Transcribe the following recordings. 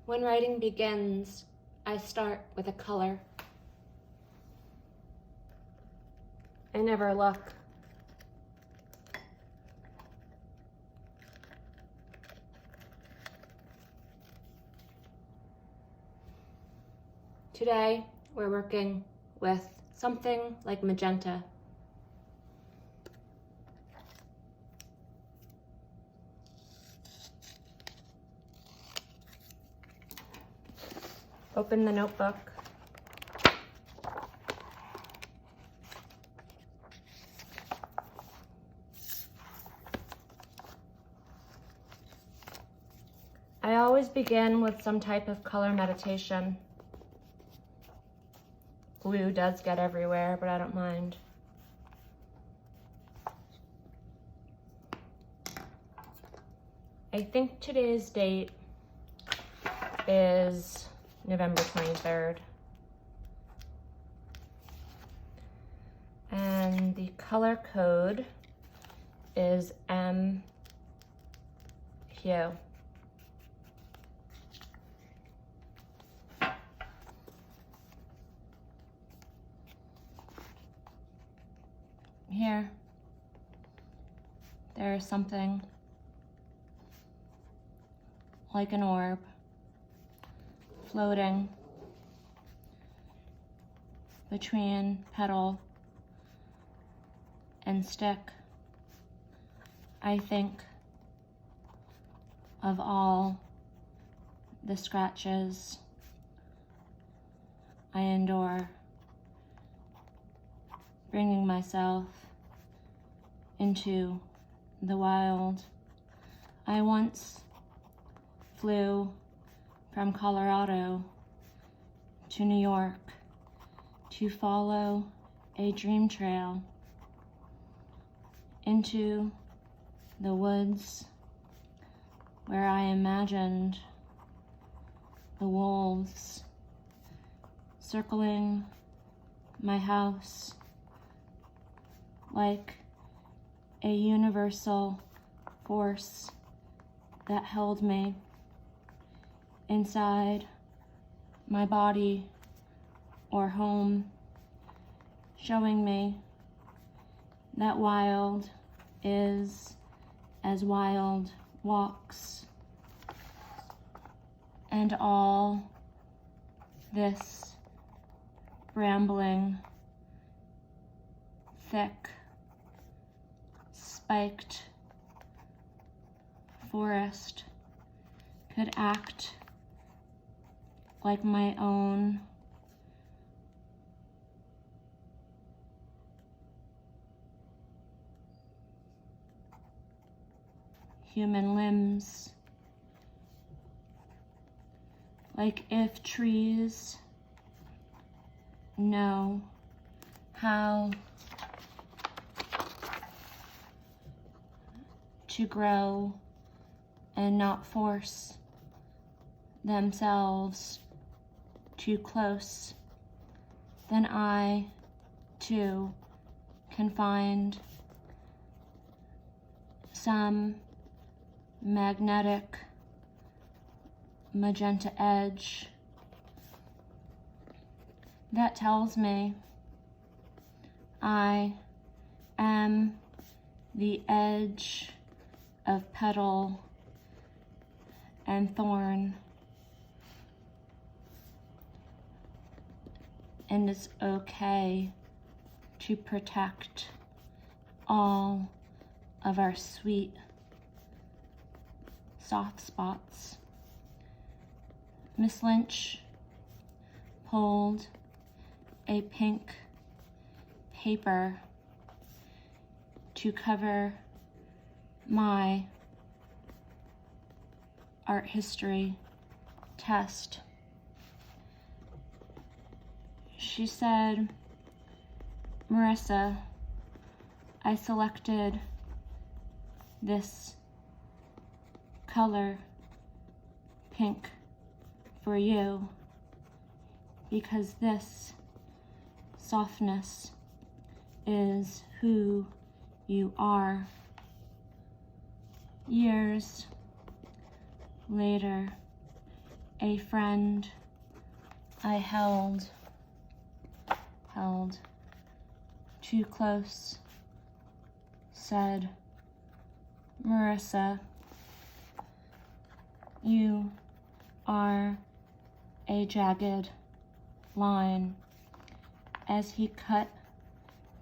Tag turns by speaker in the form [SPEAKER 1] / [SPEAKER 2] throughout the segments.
[SPEAKER 1] When writing begins, I start with a color. I never look. Today, we're working with something like magenta. Open the notebook. I always begin with some type of color meditation. Glue does get everywhere, but I don't mind. I think today's date is November 23rd. And the color code is MQ. Here, there is something like an orb floating between petal and stick. I think of all the scratches I endure, bringing myself into the wild. I once flew from Colorado to New York to follow a dream trail into the woods where I imagined the wolves circling my house like a universal force that held me inside my body or home, showing me that wild is as wild walks, and all this rambling, thick, spiked forest could act like my own human limbs. Like if trees know how to grow and not force themselves too close, then I too can find some magnetic magenta edge that tells me I am the edge of petal and thorn, and it's okay to protect all of our sweet soft spots. Miss Lynch pulled a pink paper to cover my art history test. She said, "Marissa, I selected this color, pink, for you because this softness is who you are." Years later, a friend I held too close, said, Marissa, you are a jagged line, as he cut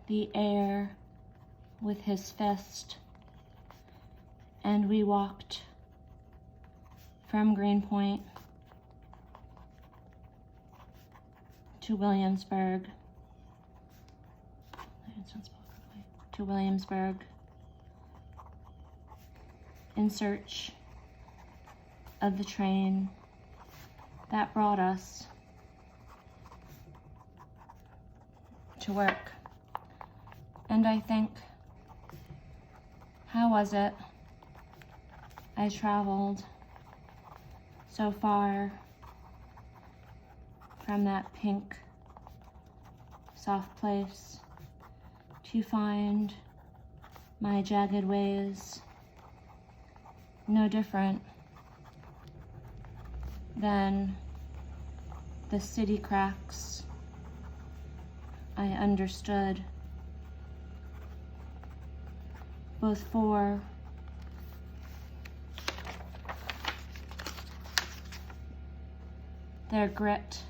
[SPEAKER 1] the air with his fist, and we walked from Greenpoint to Williamsburg, in search of the train that brought us to work. And I think, how was it I traveled so far from that pink, soft place to find my jagged ways no different than the city cracks I understood, both for their grit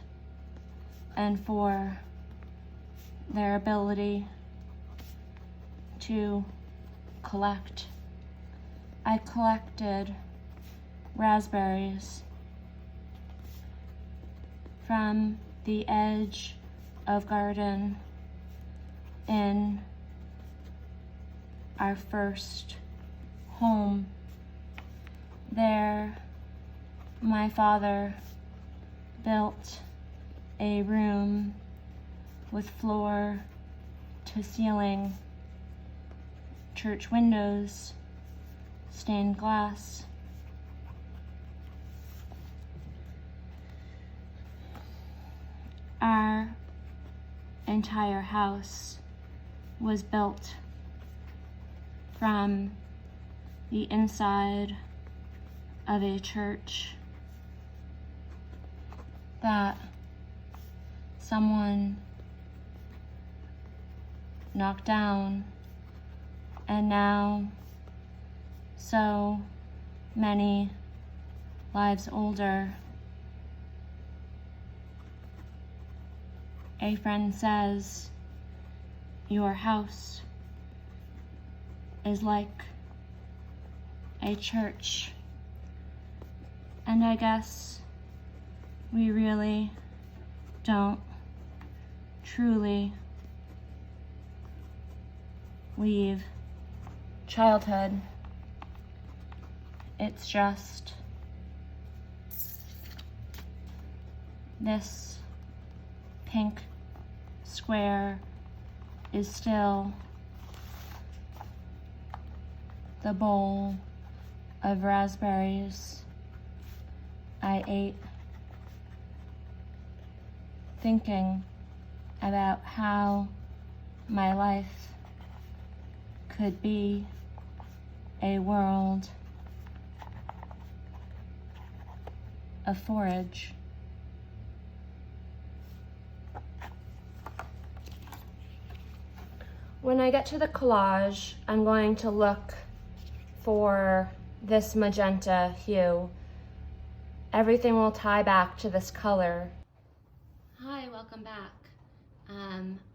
[SPEAKER 1] and for their ability to collect. I collected raspberries from the edge of garden in our first home. There, my father built a room with floor to ceiling church windows, stained glass. Our entire house was built from the inside of a church that someone knocked down, and now, so many lives older, a friend says, your house is like a church. And I guess we really don't truly leave childhood. It's just this pink square is still the bowl of raspberries I ate, thinking about how my life could be a world of forage. When I get to the collage, I'm going to look for this magenta hue. Everything will tie back to this color. Hi, welcome back.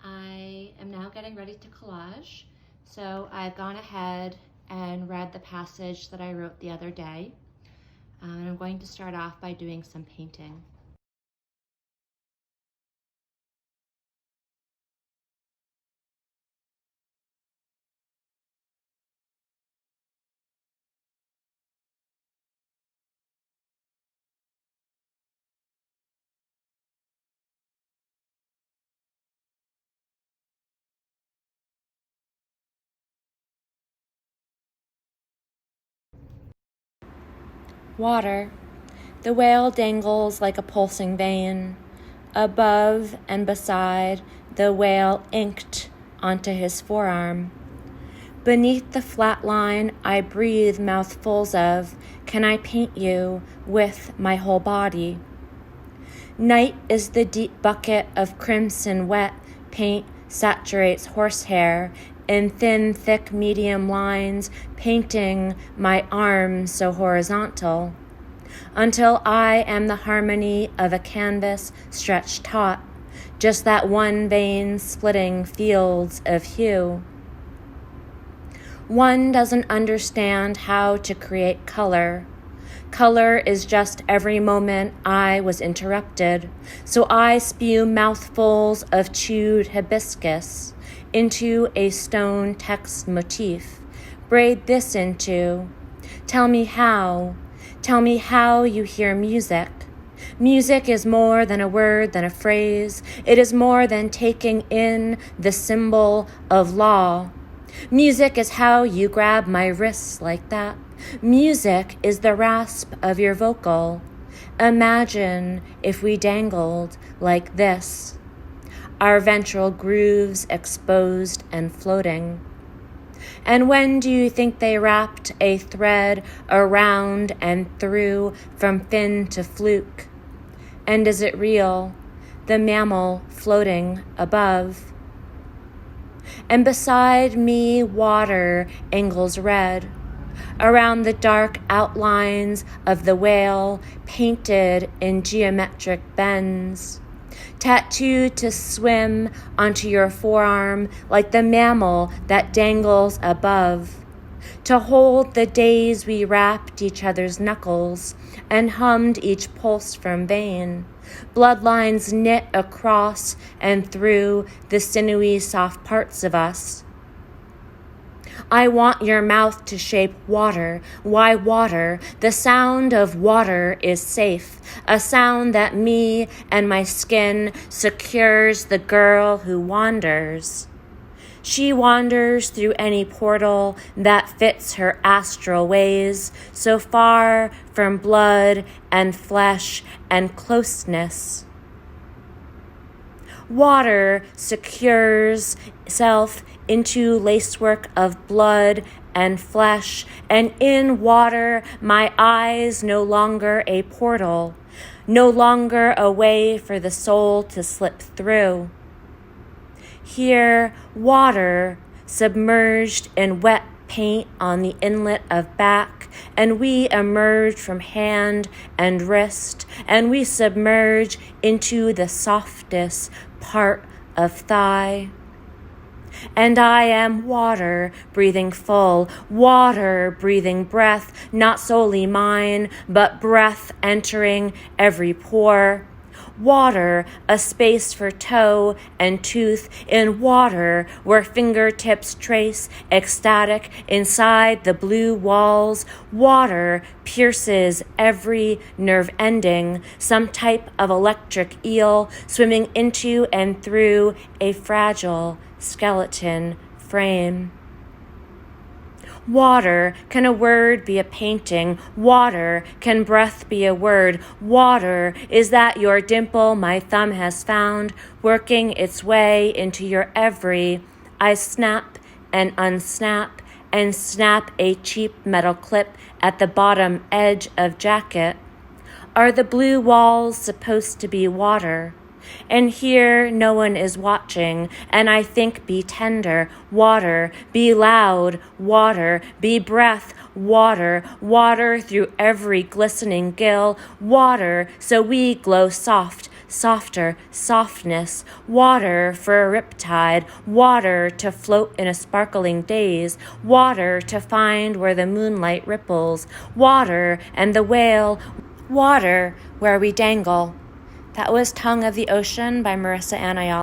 [SPEAKER 1] I am now getting ready to collage. So I've gone ahead and read the passage that I wrote the other day. And I'm going to start off by doing some painting. Water. The whale dangles like a pulsing vein. Above and beside, the whale inked onto his forearm. Beneath the flat line I breathe mouthfuls of, can I paint you with my whole body? Night is the deep bucket of crimson wet paint saturates horsehair in thin, thick, medium lines, painting my arms so horizontal, until I am the harmony of a canvas stretched taut, just that one vein splitting fields of hue. One doesn't understand how to create color. Color is just every moment I was interrupted, so I spew mouthfuls of chewed hibiscus into a stone text motif. Braid this into, tell me how you hear music. Music is more than a word, than a phrase. It is more than taking in the symbol of law. Music is how you grab my wrists like that. Music is the rasp of your vocal. Imagine if we dangled like this, our ventral grooves exposed and floating. And when do you think they wrapped a thread around and through from fin to fluke? And is it real, the mammal floating above? And beside me, water angles red around the dark outlines of the whale, painted in geometric bends, tattooed to swim onto your forearm like the mammal that dangles above, to hold the days we wrapped each other's knuckles and hummed each pulse from vein, bloodlines knit across and through the sinewy soft parts of us. I want your mouth to shape water. Why water? The sound of water is safe, a sound that me and my skin secures the girl who wanders. She wanders through any portal that fits her astral ways, so far from blood and flesh and closeness. Water secures self into lacework of blood and flesh, and in water my eyes no longer a portal, no longer a way for the soul to slip through. Here, water submerged in wet paint on the inlet of back, and we emerge from hand and wrist, and we submerge into the softest part of thigh. And I am water breathing full, water breathing breath, not solely mine, but breath entering every pore. Water, a space for toe and tooth, in water where fingertips trace ecstatic inside the blue walls. Water pierces every nerve ending, some type of electric eel swimming into and through a fragile skeleton frame. Water, can a word be a painting? Water, can breath be a word? Water, is that your dimple my thumb has found, working its way into your every? I snap and unsnap and snap a cheap metal clip at the bottom edge of jacket. Are the blue walls supposed to be water? And here no one is watching, and I think be tender, water, be loud, water, be breath, water, water through every glistening gill, water so we glow soft, softer, softness, water for a riptide, water to float in a sparkling daze, water to find where the moonlight ripples, water and the whale, water where we dangle. That was Tongue of the Ocean by Marissa Anne Ayala.